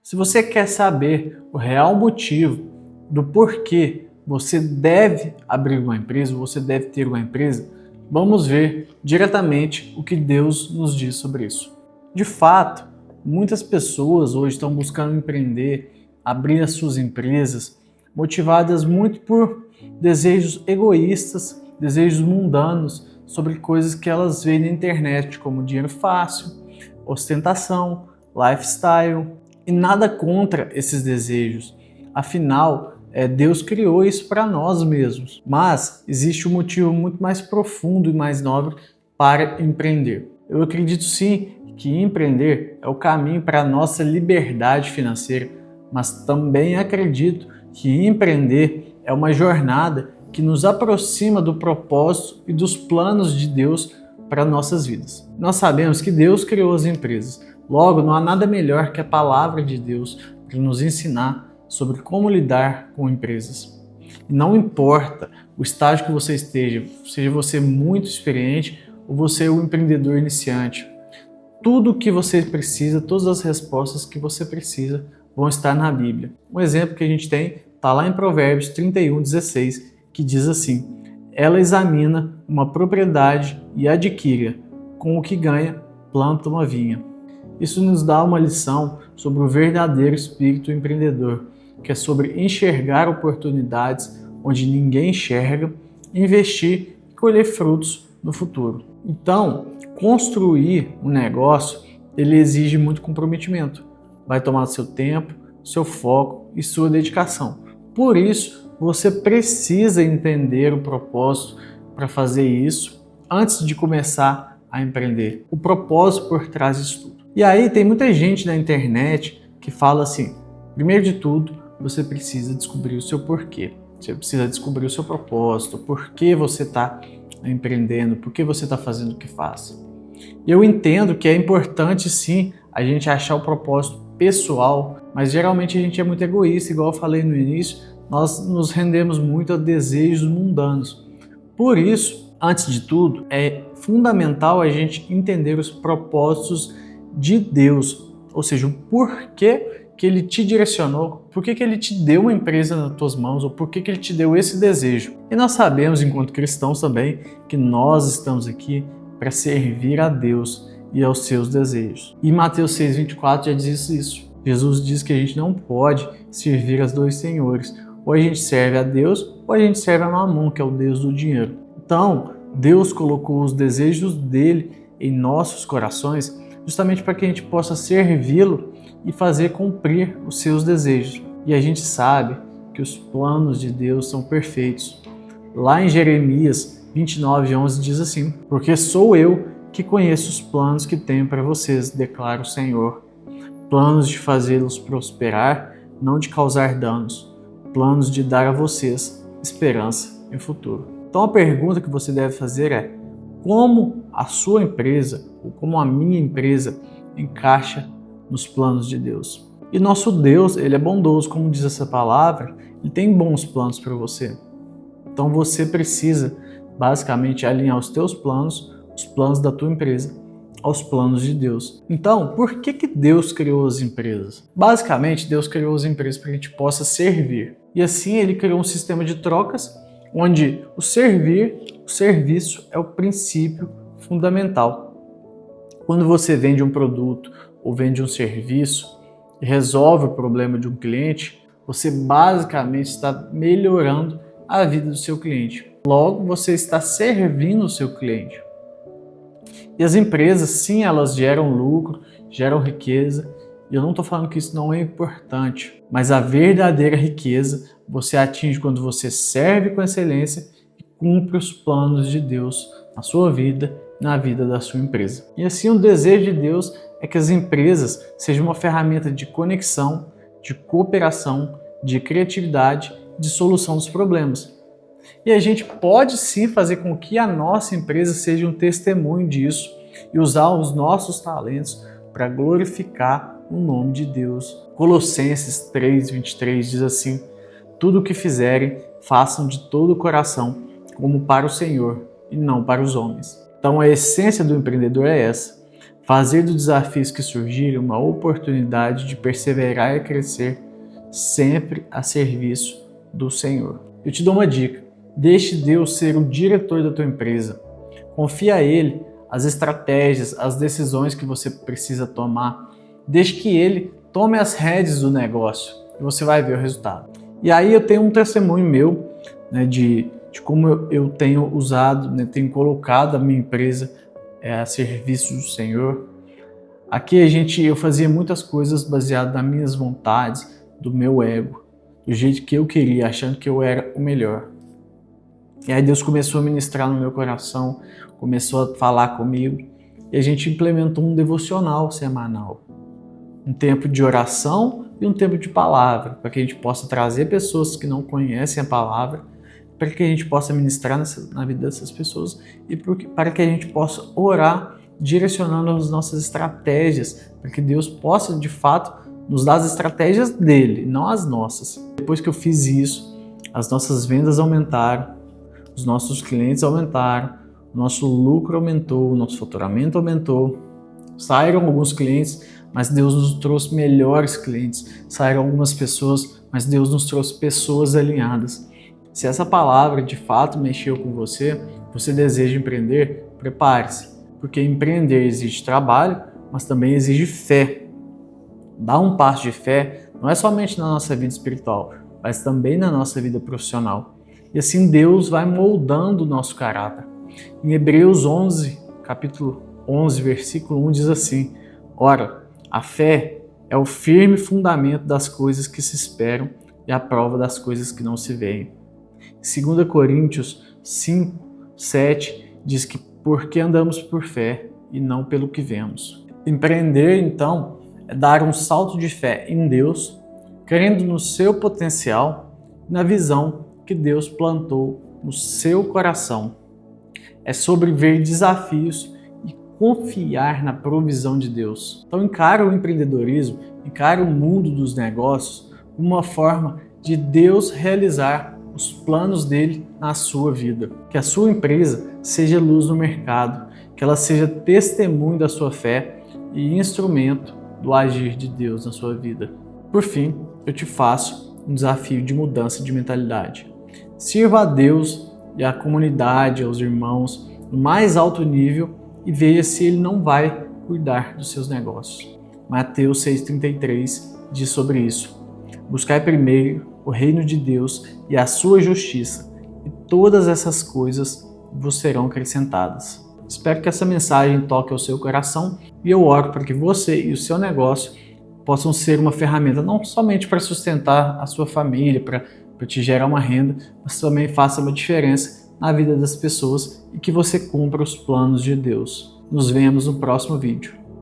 Se você quer saber o real motivo do porquê você deve abrir uma empresa, você deve ter uma empresa, vamos ver diretamente o que Deus nos diz sobre isso. De fato, muitas pessoas hoje estão buscando empreender, abrir as suas empresas, motivadas muito por desejos egoístas, desejos mundanos, sobre coisas que elas veem na internet, como dinheiro fácil, ostentação, lifestyle, e nada contra esses desejos. Afinal, Deus criou isso para nós mesmos. Mas existe um motivo muito mais profundo e mais nobre para empreender. Eu acredito sim que empreender é o caminho para a nossa liberdade financeira, mas também acredito que empreender é uma jornada que nos aproxima do propósito e dos planos de Deus para nossas vidas. Nós sabemos que Deus criou as empresas, logo não há nada melhor que a palavra de Deus para nos ensinar sobre como lidar com empresas. E não importa o estágio que você esteja, seja você muito experiente ou você é um empreendedor iniciante, tudo o que você precisa, todas as respostas que você precisa vão estar na Bíblia. Um exemplo que a gente tem está lá em Provérbios 31:16, que diz assim: ela examina uma propriedade e adquire-a, com o que ganha, planta uma vinha. Isso nos dá uma lição sobre o verdadeiro espírito empreendedor, que é sobre enxergar oportunidades onde ninguém enxerga, investir e colher frutos no futuro. Então, construir um negócio, ele exige muito comprometimento. Vai tomar seu tempo, seu foco e sua dedicação. Por isso, você precisa entender o propósito para fazer isso antes de começar a empreender. O propósito por trás disso tudo. E aí tem muita gente na internet que fala assim: primeiro de tudo, você precisa descobrir o seu porquê. Você precisa descobrir o seu propósito, por que você está empreendendo, por que você está fazendo o que faz. E eu entendo que é importante sim a gente achar o propósito pessoal, mas geralmente a gente é muito egoísta, igual eu falei no início, nós nos rendemos muito a desejos mundanos. Por isso, antes de tudo, é fundamental a gente entender os propósitos de Deus, ou seja, o porquê que Ele te direcionou, por que Ele te deu uma empresa nas tuas mãos, ou por que Ele te deu esse desejo. E nós sabemos, enquanto cristãos também, que nós estamos aqui para servir a Deus e aos seus desejos. E Mateus 6:24 já diz isso. Jesus diz que a gente não pode servir aos dois senhores. Ou a gente serve a Deus, ou a gente serve a Mamon, que é o Deus do dinheiro. Então, Deus colocou os desejos dele em nossos corações justamente para que a gente possa servi-lo e fazer cumprir os seus desejos. E a gente sabe que os planos de Deus são perfeitos. Lá em Jeremias 29:11 diz assim: porque sou eu que conheço os planos que tenho para vocês, declara o Senhor. Planos de fazê-los prosperar, não de causar danos. Planos de dar a vocês esperança e futuro. Então a pergunta que você deve fazer é: como a sua empresa, ou como a minha empresa, encaixa nos planos de Deus? E nosso Deus, Ele é bondoso, como diz essa palavra, Ele tem bons planos para você. Então você precisa basicamente alinhar os teus planos, os planos da tua empresa, aos planos de Deus. Então, por que Deus criou as empresas? Basicamente, Deus criou as empresas para que a gente possa servir. E assim Ele criou um sistema de trocas, onde o serviço é o princípio fundamental. Quando você vende um produto ou vende um serviço e resolve o problema de um cliente, você basicamente está melhorando a vida do seu cliente. Logo, você está servindo o seu cliente. E as empresas, sim, elas geram lucro, geram riqueza, e eu não estou falando que isso não é importante, mas a verdadeira riqueza você atinge quando você serve com excelência e cumpre os planos de Deus na sua vida, na vida da sua empresa. E assim, o desejo de Deus é que as empresas sejam uma ferramenta de conexão, de cooperação, de criatividade, de solução dos problemas. E a gente pode sim fazer com que a nossa empresa seja um testemunho disso e usar os nossos talentos para glorificar o nome de Deus. Colossenses 3:23 diz assim: tudo o que fizerem, façam de todo o coração, como para o Senhor e não para os homens. Então a essência do empreendedor é essa: Fazer dos desafios que surgirem uma oportunidade de perseverar e crescer sempre a serviço do Senhor. Eu te dou uma dica: deixe Deus ser o diretor da tua empresa. Confia a Ele as estratégias, as decisões que você precisa tomar. Deixe que Ele tome as rédeas do negócio e você vai ver o resultado. E aí eu tenho um testemunho meu, né, de como eu tenho usado, né, tenho colocado a minha empresa a serviço do Senhor. Aqui eu fazia muitas coisas baseadas nas minhas vontades, do meu ego, do jeito que eu queria, achando que eu era o melhor. E aí Deus começou a ministrar no meu coração, começou a falar comigo, e a gente implementou um devocional semanal. Um tempo de oração e um tempo de palavra, para que a gente possa trazer pessoas que não conhecem a palavra, para que a gente possa ministrar na vida dessas pessoas e para que a gente possa orar direcionando as nossas estratégias, para que Deus possa de fato nos dar as estratégias dele, não as nossas. Depois que eu fiz isso, as nossas vendas aumentaram, os nossos clientes aumentaram, o nosso lucro aumentou, o nosso faturamento aumentou. Saíram alguns clientes, mas Deus nos trouxe melhores clientes. Saíram algumas pessoas, mas Deus nos trouxe pessoas alinhadas. Se essa palavra de fato mexeu com você, você deseja empreender, prepare-se, porque empreender exige trabalho, mas também exige fé. Dar um passo de fé não é somente na nossa vida espiritual, mas também na nossa vida profissional. E assim Deus vai moldando o nosso caráter. Em Hebreus 11, capítulo 11, versículo 1 diz assim: ora, a fé é o firme fundamento das coisas que se esperam e a prova das coisas que não se veem. 2 Coríntios 5, 7 diz que porque andamos por fé e não pelo que vemos. Empreender, então, é dar um salto de fé em Deus, crendo no seu potencial e na visão que Deus plantou no seu coração. É sobre ver desafios e confiar na provisão de Deus. Então encara o empreendedorismo, encara o mundo dos negócios como uma forma de Deus realizar os planos dele na sua vida. Que a sua empresa seja luz no mercado, que ela seja testemunho da sua fé e instrumento do agir de Deus na sua vida. Por fim, eu te faço um desafio de mudança de mentalidade. Sirva a Deus e à comunidade, aos irmãos, no mais alto nível e veja se Ele não vai cuidar dos seus negócios. Mateus 6,33 diz sobre isso: buscai primeiro o reino de Deus e a sua justiça, e todas essas coisas vos serão acrescentadas. Espero que essa mensagem toque ao seu coração e eu oro para que você e o seu negócio possam ser uma ferramenta não somente para sustentar a sua família, para te gerar uma renda, mas também faça uma diferença na vida das pessoas e que você cumpra os planos de Deus. Nos vemos no próximo vídeo.